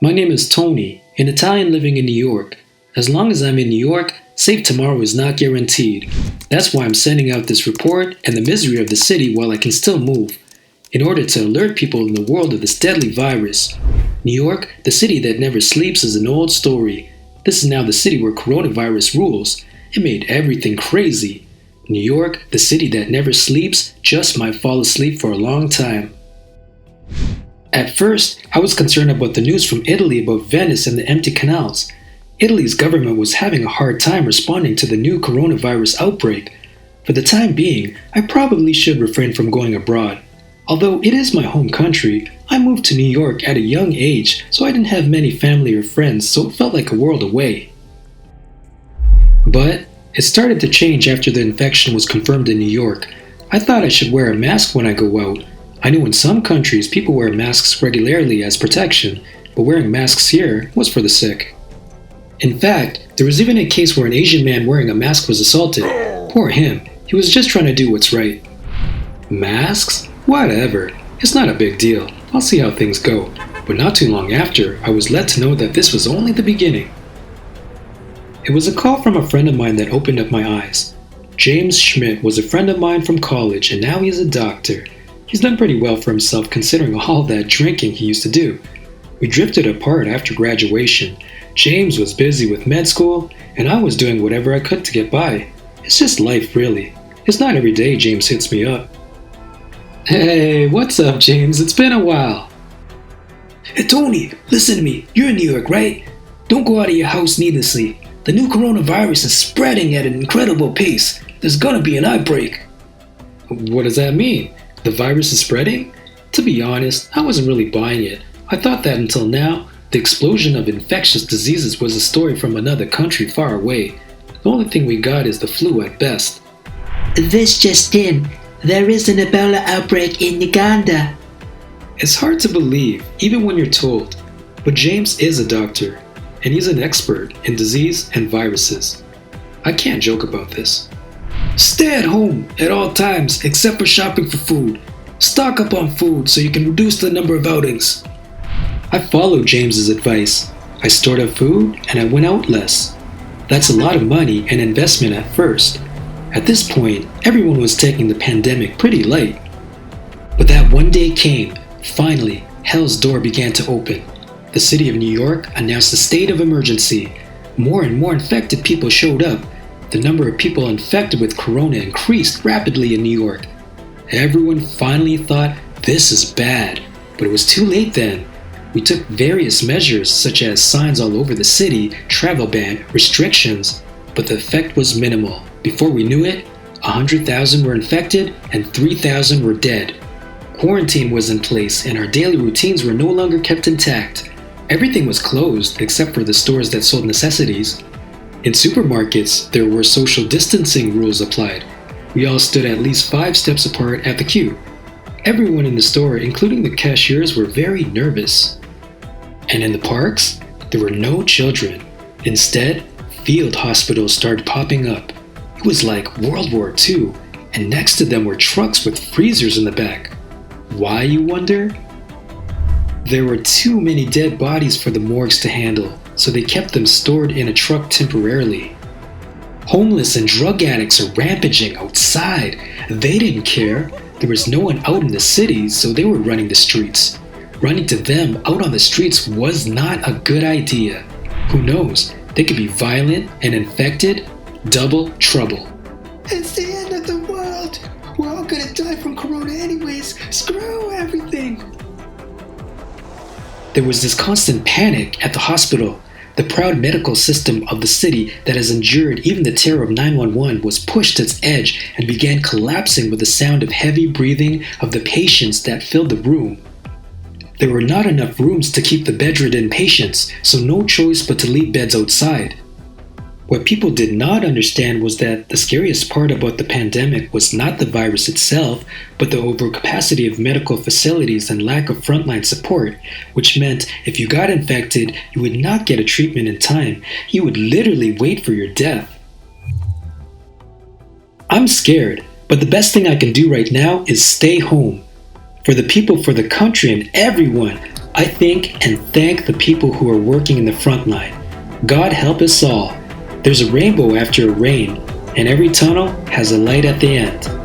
My name is Tony, an Italian living in New York. As long as I'm in New York, safe tomorrow is not guaranteed. That's why I'm sending out this report and the misery of the city while I can still move, in order to alert people in the world of this deadly virus. New York, the city that never sleeps, is an old story. This is now the city where coronavirus rules. It made everything crazy. New York, the city that never sleeps, just might fall asleep for a long time. At first, I was concerned about the news from Italy about Venice and the empty canals. Italy's government was having a hard time responding to the new coronavirus outbreak. For the time being, I probably should refrain from going abroad. Although it is my home country, I moved to New York at a young age, so I didn't have many family or friends, so it felt like a world away. But it started to change after the infection was confirmed in New York. I thought I should wear a mask when I go out. I knew in some countries people wear masks regularly as protection, but wearing masks here was for the sick. In fact, there was even a case where an Asian man wearing a mask was assaulted. Poor him, he was just trying to do what's right. Masks? Whatever, it's not a big deal. I'll see how things go. But not too long after, I was led to know that this was only the beginning. It was a call from a friend of mine that opened up my eyes. James Schmidt was a friend of mine from college, and now he's a doctor. He's done pretty well for himself considering all that drinking he used to do. We drifted apart after graduation. James was busy with med school, and I was doing whatever I could to get by. It's just life, really. It's not every day James hits me up. Hey, what's up, James? It's been a while. Hey, Tony, listen to me. You're in New York, right? Don't go out of your house needlessly. The new coronavirus is spreading at an incredible pace. There's gonna be an outbreak. What does that mean? The virus is spreading? To be honest, I wasn't really buying it. I thought that until now, the explosion of infectious diseases was a story from another country far away. The only thing we got is the flu at best. This just in, there is an Ebola outbreak in Uganda. It's hard to believe, even when you're told. But James is a doctor, and he's an expert in disease and viruses. I can't joke about this. Stay at home at all times except for shopping for food. Stock up on food so you can reduce the number of outings. I followed James's advice. I stored up food and I went out less. That's a lot of money and investment at first. At this point, everyone was taking the pandemic pretty light. But that one day came. Finally, hell's door began to open. The city of New York announced a state of emergency. More and more infected people showed up. The number of people infected with corona increased rapidly in New York. Everyone finally thought this is bad, but it was too late then. We took various measures such as signs all over the city, travel ban, restrictions, but the effect was minimal. Before we knew it, 100,000 were infected and 3,000 were dead. Quarantine was in place and our daily routines were no longer kept intact. Everything was closed except for the stores that sold necessities. In supermarkets, there were social distancing rules applied. We all stood at least 5 steps apart at the queue. Everyone in the store, including the cashiers, were very nervous. And in the parks, there were no children. Instead, field hospitals started popping up. It was like World War II, and next to them were trucks with freezers in the back. Why, you wonder? There were too many dead bodies for the morgues to handle, so they kept them stored in a truck temporarily. Homeless and drug addicts are rampaging outside. They didn't care. There was no one out in the city, so they were running the streets. Running to them out on the streets was not a good idea. Who knows? They could be violent and infected. Double trouble. It's the end of the world. We're all gonna die from corona anyways. Screw everything. There was this constant panic at the hospital. The proud medical system of the city that has endured even the terror of 911 was pushed to its edge and began collapsing with the sound of heavy breathing of the patients that filled the room. There were not enough rooms to keep the bedridden patients, so no choice but to leave beds outside. What people did not understand was that the scariest part about the pandemic was not the virus itself, but the overcapacity of medical facilities and lack of frontline support, which meant if you got infected, you would not get a treatment in time. You would literally wait for your death. I'm scared, but the best thing I can do right now is stay home. For the people, for the country, and everyone, I think and thank the people who are working in the front line. God help us all. There's a rainbow after a rain, and every tunnel has a light at the end.